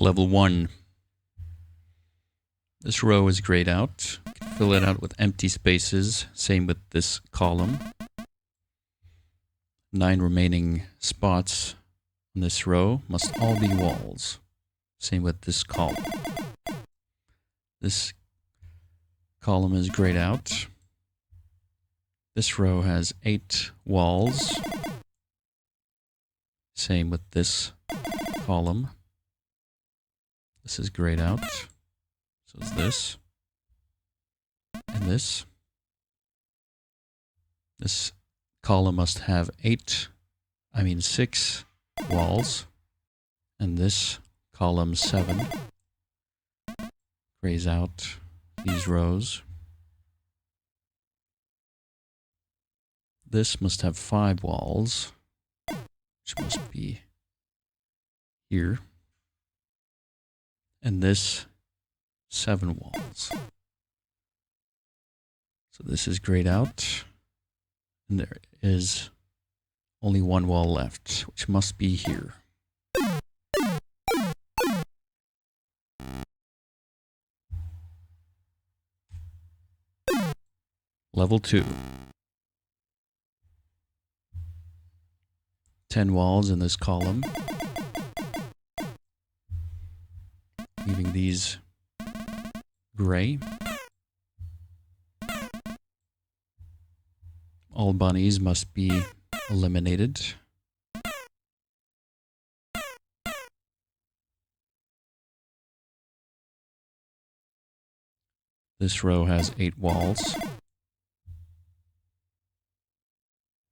Level 1. This row is grayed out. You can fill it out with empty spaces. Same with this column. 9 remaining spots in this row must all be walls. Same with this column. This column is grayed out. This row has 8 walls. Same with this column. This is grayed out. So is this. And this. This column must have 6 walls. And this column 7 grays out these rows. This must have 5 walls, which must be here. And this 7 walls. So this is grayed out. And there is only 1 wall left, which must be here. Level 2. 10 walls in this column. Leaving these gray. All bunnies must be eliminated. This row has 8 walls.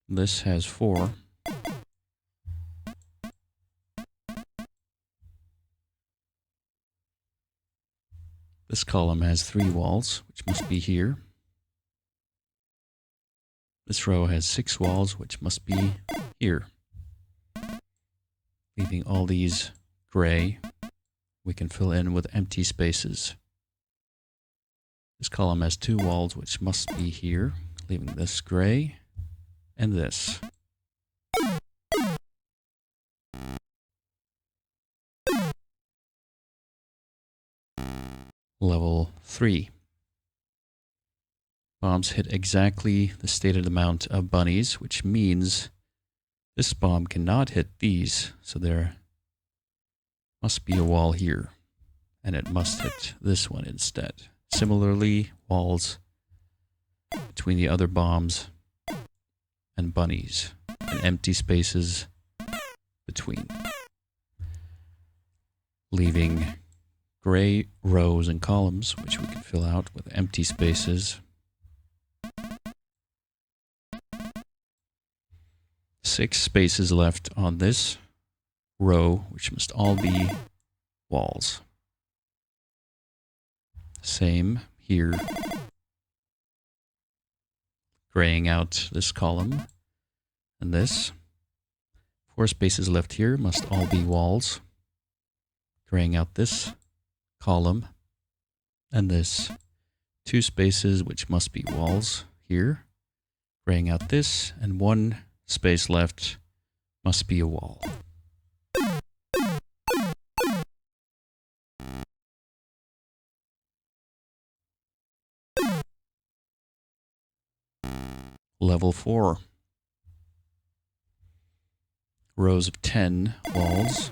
This has 4. This column has 3 walls, which must be here. This row has 6 walls, which must be here. Leaving all these gray, we can fill in with empty spaces. This column has 2 walls, which must be here, leaving this gray and this. Level 3. Bombs hit exactly the stated amount of bunnies, which means this bomb cannot hit these, so there must be a wall here, and it must hit this one instead. Similarly, walls between the other bombs and bunnies, and empty spaces between, leaving gray rows and columns, which we can fill out with empty spaces. 6 spaces left on this row, which must all be walls. Same here. Graying out this column and this. 4 spaces left here must all be walls. Graying out this column and this. 2 spaces which must be walls here. Graying out this, and 1 space left must be a wall. Level 4. Rows of 10 walls.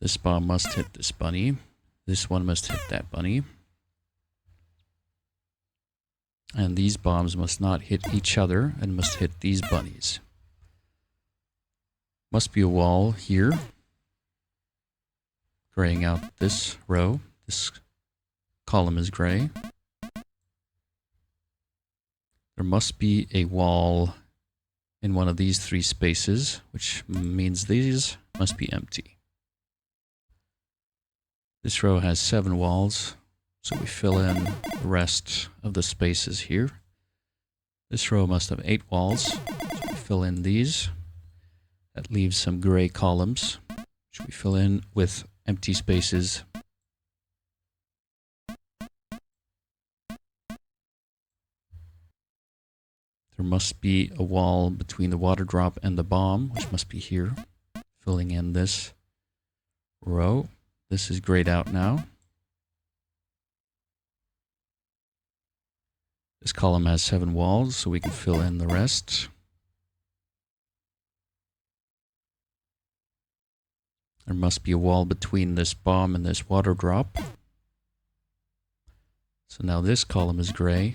This bomb must hit this bunny. This one must hit that bunny. And these bombs must not hit each other and must hit these bunnies. Must be a wall here. Graying out this row. This column is gray. There must be a wall in one of these 3 spaces, which means these must be empty. This row has 7 walls, so we fill in the rest of the spaces here. This row must have 8 walls, so we fill in these. That leaves some gray columns, which we fill in with empty spaces. there must be a wall between the water drop and the bomb, which must be here. Filling in this row. This is grayed out now. This column has 7 walls, so we can fill in the rest. There must be a wall between this bomb and this water drop. So now this column is gray.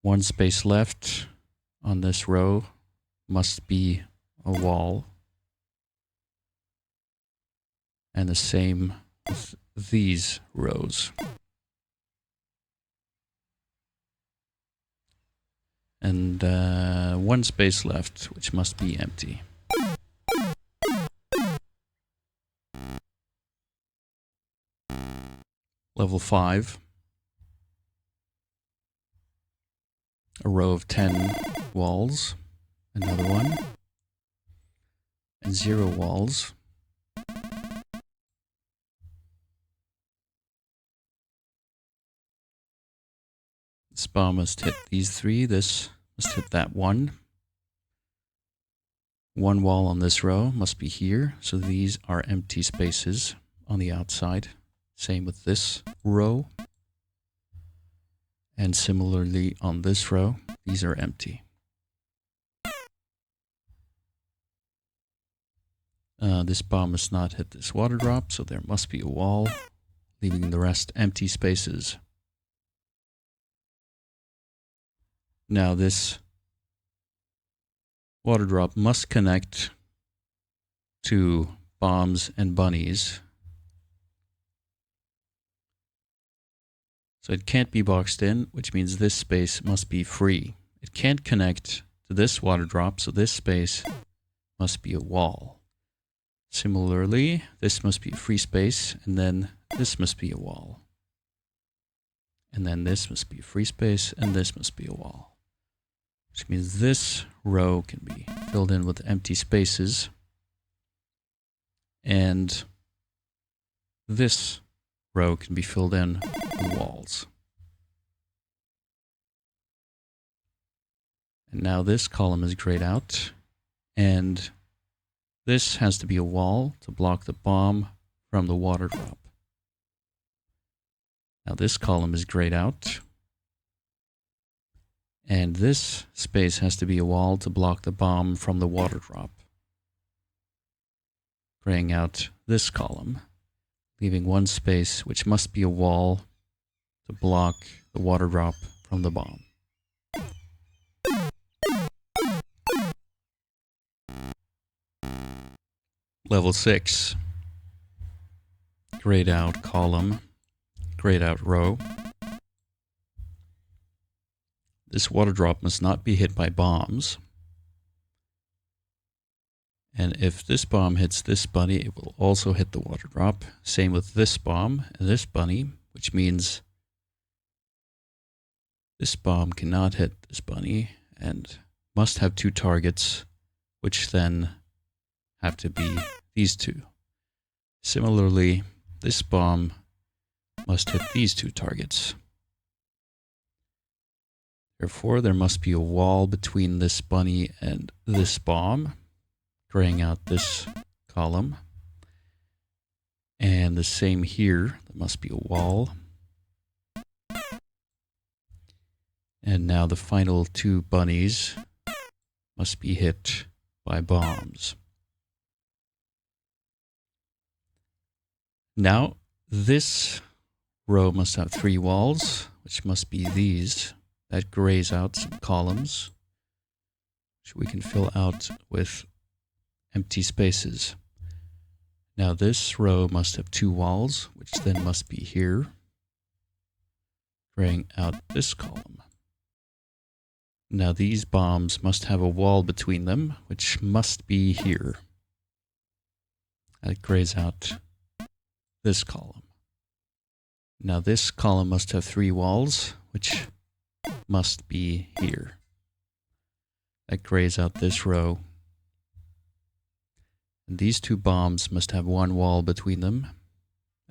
1 space left on this row must be a wall. And the same with these rows. And 1 space left, which must be empty. Level 5. A row of 10 walls. Another one. And 0 walls. This bomb must hit these 3. This must hit that 1. 1 wall on this row must be here. So these are empty spaces on the outside. Same with this row. And similarly on this row, these are empty. This bomb must not hit this water drop, so there must be a wall, leaving the rest empty spaces. Now this water drop must connect to bombs and bunnies. So it can't be boxed in, which means this space must be free. It can't connect to this water drop, so this space must be a wall. Similarly, this must be a free space, and then this must be a wall. And then this must be a free space, and this must be a wall. Which means this row can be filled in with empty spaces, and this row can be filled in with walls. And now this column is grayed out, and this has to be a wall to block the bomb from the water drop. Now this column is grayed out, and this space has to be a wall to block the bomb from the water drop. Graying out this column, leaving 1 space which must be a wall to block the water drop from the bomb. Level 6. Grayed out column, grayed out row. This water drop must not be hit by bombs. And if this bomb hits this bunny, it will also hit the water drop. Same with this bomb and this bunny, which means this bomb cannot hit this bunny and must have 2 targets, which then have to be these 2. Similarly, this bomb must hit these 2 targets. Therefore, there must be a wall between this bunny and this bomb, graying out this column. And the same here, there must be a wall. And now the final 2 bunnies must be hit by bombs. Now, this row must have 3 walls, which must be these. That grays out some columns, which we can fill out with empty spaces. Now this row must have 2 walls, which then must be here, graying out this column. Now these bombs must have a wall between them, which must be here. That grays out this column. Now this column must have 3 walls, which must be here. That grays out this row. And these 2 bombs must have 1 wall between them,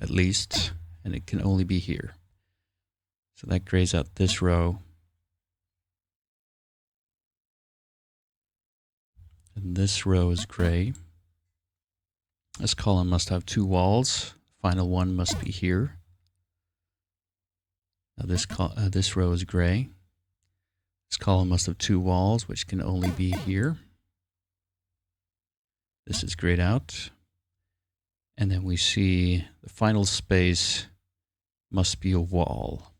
at least, and it can only be here. So that grays out this row, And this row is gray. This column must have two walls. Final one must be here. Now this row is gray. This column must have two walls, which can only be here. This is grayed out. And then we see the final space must be a wall.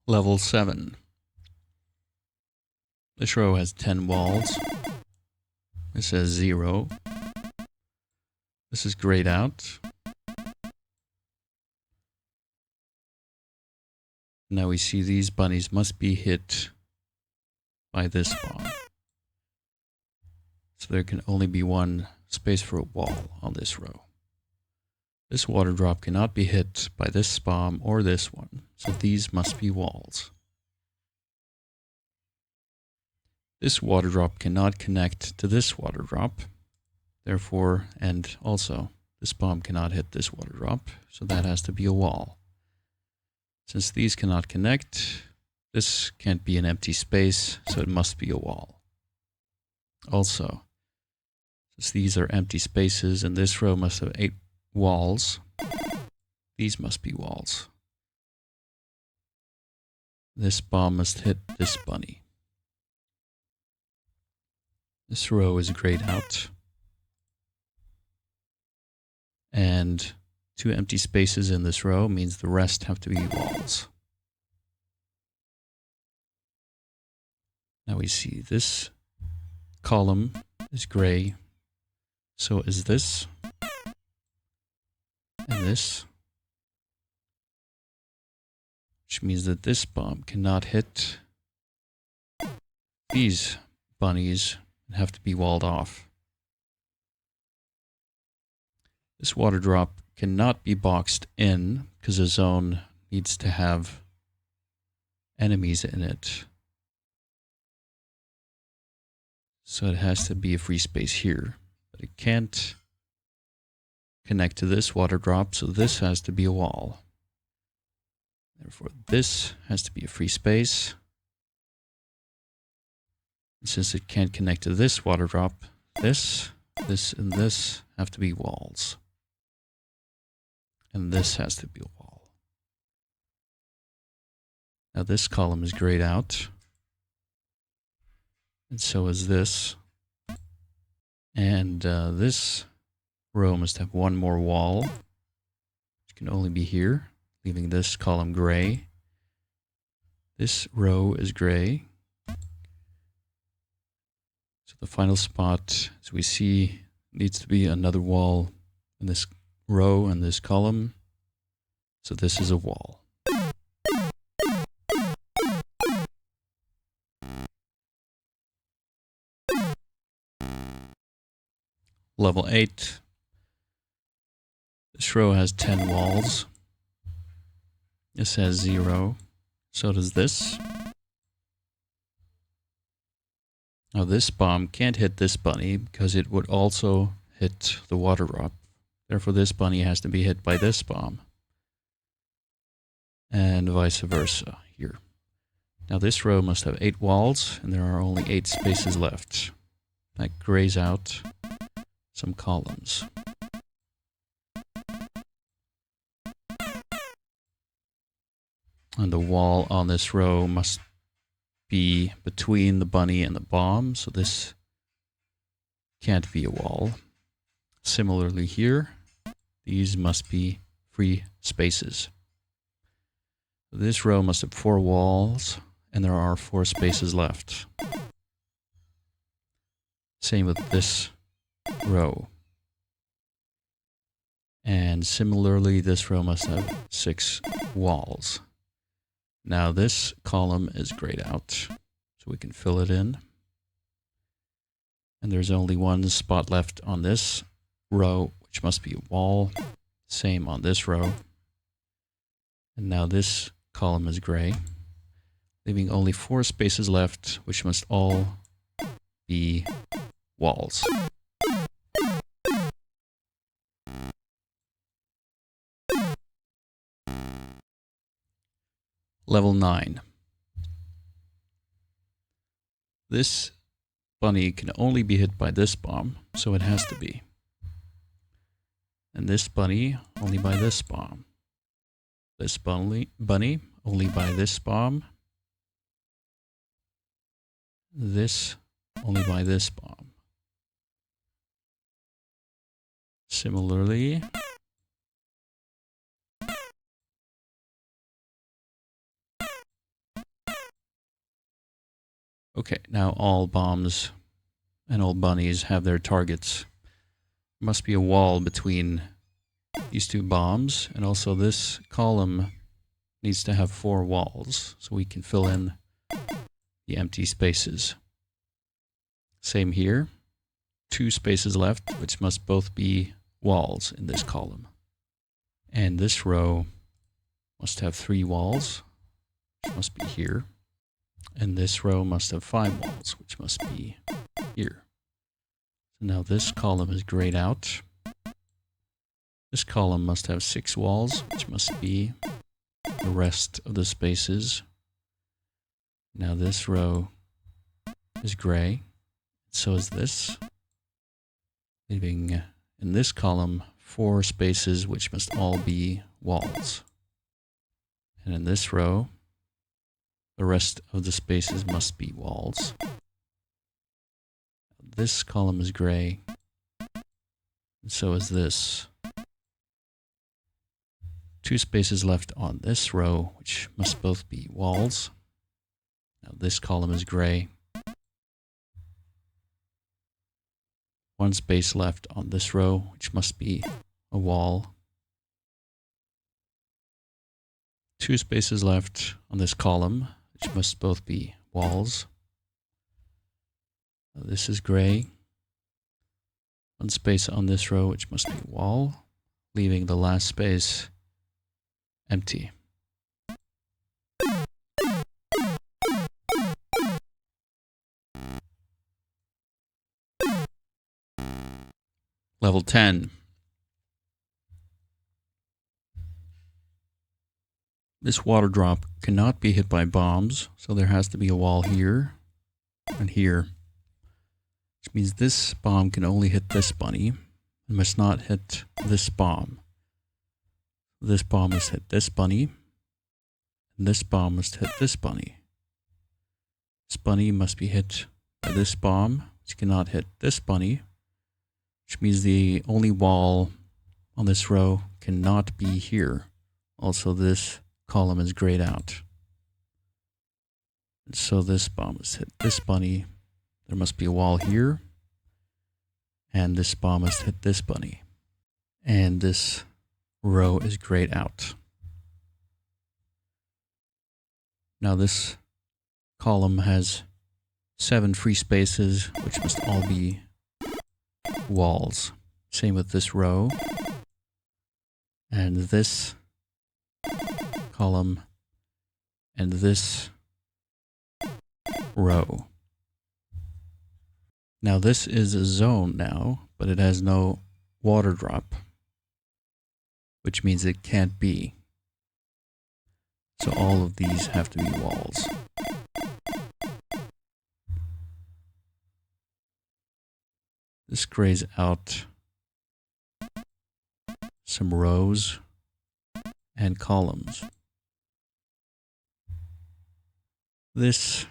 Level 7. This row has 10 walls. This has 0. This is grayed out. Now we see these bunnies must be hit by this bomb. So there can only be one space for a wall on this row. This water drop cannot be hit by this bomb or this one, so these must be walls. This water drop cannot connect to this water drop, therefore, and also this bomb cannot hit this water drop, so that has to be a wall. Since these cannot connect, this can't be an empty space, so it must be a wall. Also, since these are empty spaces and this row must have 8 walls, these must be walls. This bomb must hit this bunny. This row is grayed out. And 2 empty spaces in this row means the rest have to be walls. Now we see this column is gray, so is this, and this, which means that this bomb cannot hit these bunnies and have to be walled off. This water drop cannot be boxed in because the zone needs to have enemies in it. So it has to be a free space here. But it can't connect to this water drop, so this has to be a wall. Therefore, this has to be a free space. And since it can't connect to this water drop, this, and this have to be walls. And this has to be a wall. Now this column is grayed out. And so is this. And this row must have one more wall, which can only be here, leaving this column gray. This row is gray. So the final spot, as we see, needs to be another wall in this row and this column. So this is a wall. Level 8. This row has 10 walls. This has 0. So does this. Now this bomb can't hit this bunny because it would also hit the water drop. Therefore this bunny has to be hit by this bomb. And vice versa here. Now this row must have 8 walls and there are only 8 spaces left. That grays out some columns. And the wall on this row must be between the bunny and the bomb, so this can't be a wall. Similarly here, these must be free spaces. This row must have 4 walls, and there are 4 spaces left. Same with this row. And similarly, this row must have 6 walls. Now this column is grayed out, so we can fill it in. And there's only one spot left on this row, which must be a wall. Same on this row. And now this column is gray, leaving only 4 spaces left, which must all be walls. Level 9. This bunny can only be hit by this bomb, so it has to be. And this bunny only by this bomb. This bunny only by this bomb. This only by this bomb. Similarly, okay, now all bombs and all bunnies have their targets. There must be a wall between these two bombs, and also this column needs to have 4 walls so we can fill in the empty spaces. Same here. 2 spaces left, which must both be walls in this column. And this row must have 3 walls, which must be here. And this row must have 5 walls, which must be here. So now this column is grayed out. This column must have 6 walls, which must be the rest of the spaces. Now this row is gray. So is this, leaving in this column 4 spaces which must all be walls. And in this row, the rest of the spaces must be walls. This column is gray, and so is this. 2 spaces left on this row, which must both be walls. Now this column is gray. 1 space left on this row, which must be a wall. 2 spaces left on this column, which must both be walls. Now this is gray. 1 space on this row, which must be a wall, leaving the last space empty. Level 10. This water drop cannot be hit by bombs, so there has to be a wall here and here. Which means this bomb can only hit this bunny and must not hit this bomb. This bomb must hit this bunny, and this bomb must hit this bunny. This bunny must be hit by this bomb, which cannot hit this bunny, which means the only wall on this row cannot be here. Also, this column is grayed out. And so this bomb must hit this bunny. There must be a wall here. And this bomb must hit this bunny. And this row is grayed out. Now this column has 7 free spaces, which must all be walls. Same with this row. And this column and this row. Now this is a zone now, but it has no water drop, which means it can't be. So all of these have to be walls. This grays out some rows and columns. This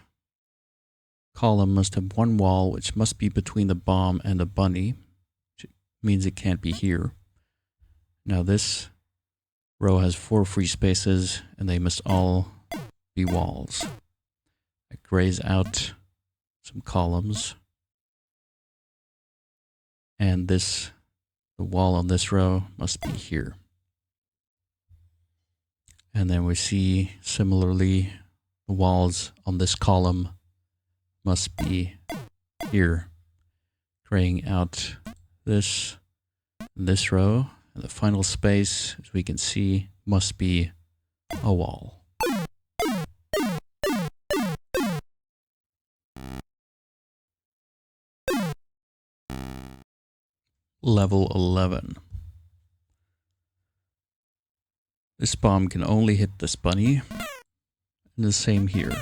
column must have 1 wall, which must be between the bomb and the bunny, which means it can't be here. Now this row has 4 free spaces, and they must all be walls. It grays out some columns. And the wall on this row must be here. And then we see similarly the walls on this column must be here, graying out this row, and the final space, as we can see, must be a wall. Level 11. This bomb can only hit this bunny, And the same here.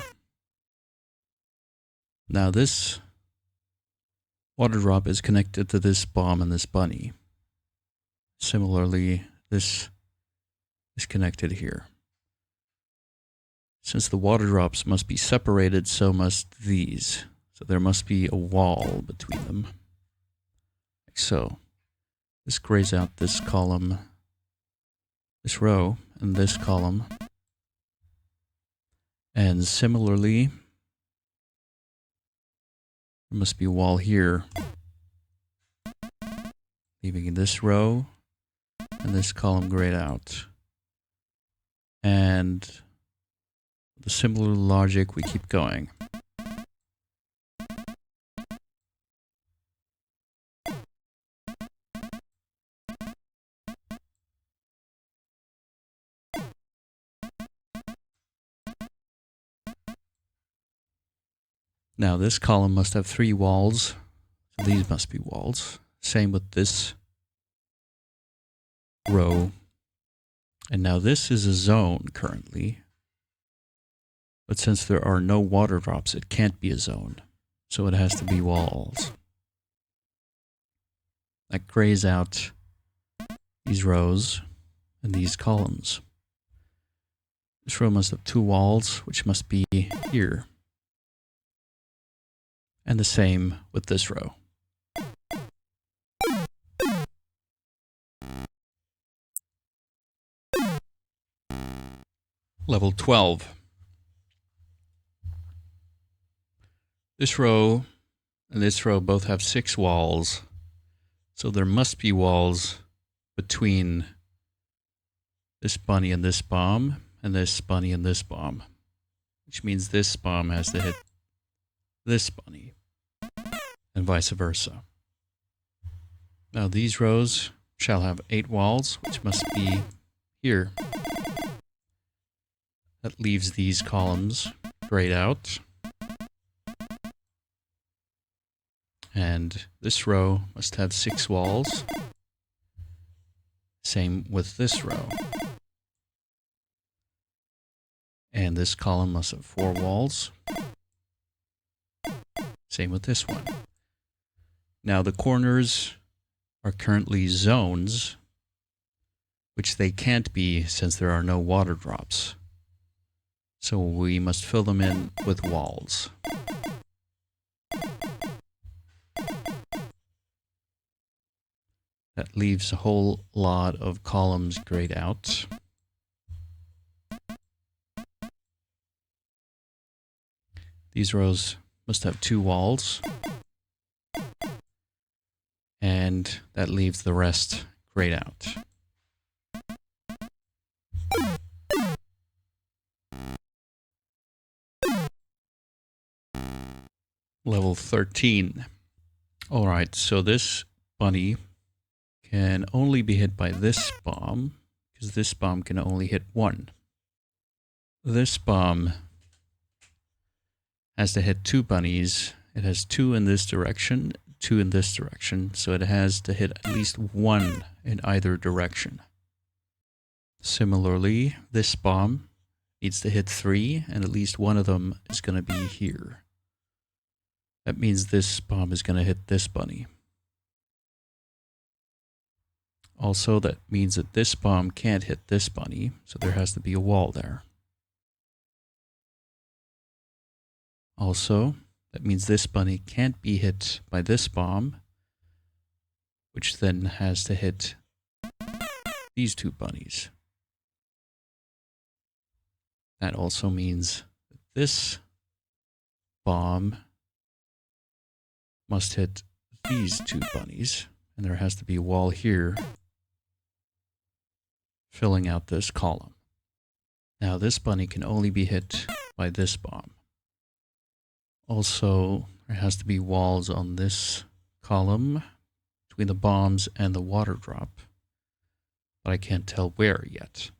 Now this water drop is connected to this bomb and this bunny. Similarly, this is connected here. Since the water drops must be separated, so must these. So there must be a wall between them. Like so. This grays out this column, this row, and this column. And similarly, there must be a wall here, leaving this row and this column grayed out. And the similar logic, we keep going. Now this column must have 3 walls, so these must be walls. Same with this row. And now this is a zone currently, but since there are no water drops, it can't be a zone, so it has to be walls. That grays out these rows and these columns. This row must have 2 walls, which must be here. And the same with this row. Level 12. This row and this row both have 6 walls, so there must be walls between this bunny and this bomb, and this bunny and this bomb, which means this bomb has to hit this bunny, and vice versa. Now these rows shall have 8 walls, which must be here. That leaves these columns grayed out. And this row must have 6 walls. Same with this row. And this column must have 4 walls. Same with this one. Now the corners are currently zones, which they can't be since there are no water drops. So we must fill them in with walls. That leaves a whole lot of columns grayed out. These rows must have 2 walls. And that leaves the rest grayed out. Level 13. Alright, so this bunny can only be hit by this bomb, because this bomb can only hit 1. This bomb has to hit 2 bunnies. It has 2 in this direction, 2 in this direction, so it has to hit at least 1 in either direction. Similarly, this bomb needs to hit 3, and at least 1 of them is going to be here. That means this bomb is going to hit this bunny. Also, that means that this bomb can't hit this bunny, so there has to be a wall there. Also, that means this bunny can't be hit by this bomb, which then has to hit these 2 bunnies. That also means that this bomb must hit these 2 bunnies, and there has to be a wall here filling out this column. Now this bunny can only be hit by this bomb. Also, there has to be walls on this column between the bombs and the water drop, but I can't tell where yet.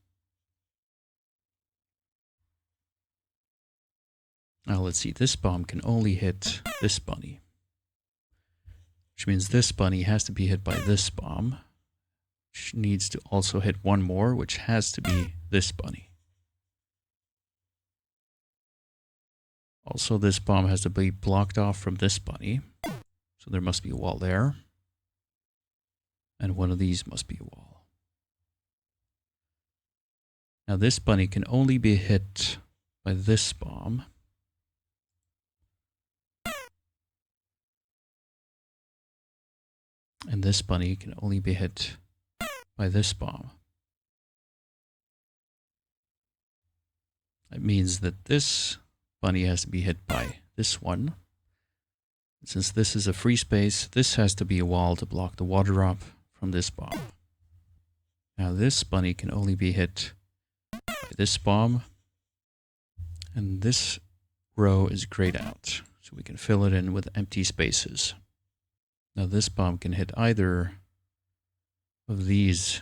Now let's see, this bomb can only hit this bunny, which means this bunny has to be hit by this bomb, which needs to also hit 1 more, which has to be this bunny. Also, this bomb has to be blocked off from this bunny. So there must be a wall there. And one of these must be a wall. Now this bunny can only be hit by this bomb. And this bunny can only be hit by this bomb. That means that this bunny has to be hit by this one. Since this is a free space, this has to be a wall to block the water drop from this bomb. Now this bunny can only be hit by this bomb. And this row is grayed out, so we can fill it in with empty spaces. Now this bomb can hit either of these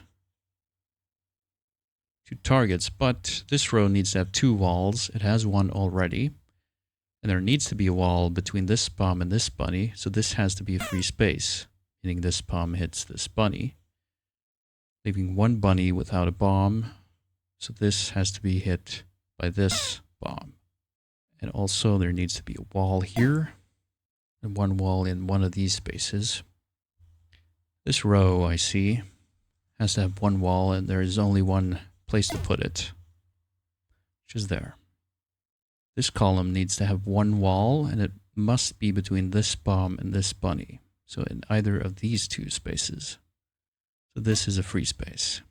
two targets, but this row needs to have two walls. It has one already. And there needs to be a wall between this bomb and this bunny, so this has to be a free space, meaning this bomb hits this bunny, leaving one bunny without a bomb, so this has to be hit by this bomb. And also there needs to be a wall here, and one wall in one of these spaces. This row, I see, has to have one wall, and there is only one place to put it, which is there. This column needs to have one wall, and it must be between this bomb and this bunny. So in either of these two spaces. So this is a free space.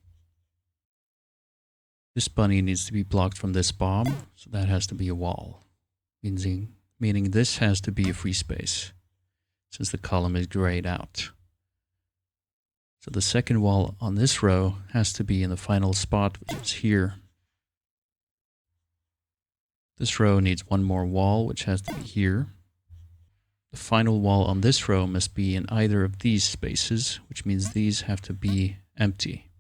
This bunny needs to be blocked from this bomb, so that has to be a wall. Meaning this has to be a free space, since the column is grayed out. So the second wall on this row has to be in the final spot, which is here. This row needs one more wall, which has to be here. The final wall on this row must be in either of these spaces, which means these have to be empty.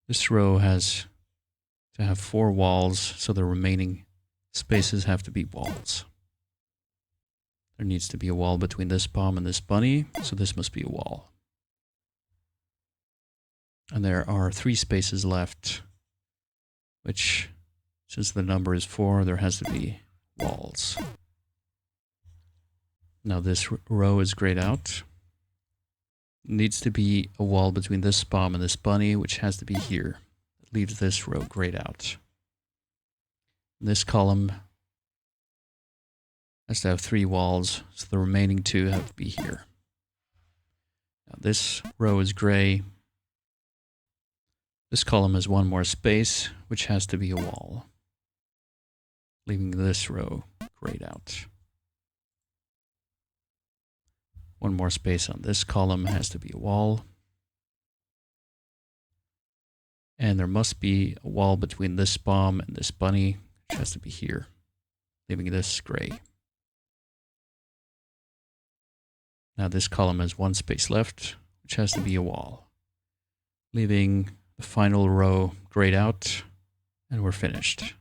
This row has to have 4 walls, so the remaining spaces have to be walls. There needs to be a wall between this bomb and this bunny, so this must be a wall. And there are 3 spaces left, which, since the number is 4, there has to be walls. Now this row is grayed out. Needs to be a wall between this bomb and this bunny, which has to be here. It leaves this row grayed out. This column has to have 3 walls, so the remaining 2 have to be here. Now this row is gray. This column has one more space, which has to be a wall, leaving this row grayed out. One more space on this column has to be a wall. And there must be a wall between this bomb and this bunny, which has to be here, leaving this gray. Now this column has 1 space left, which has to be a wall, leaving the final row grayed out, and we're finished.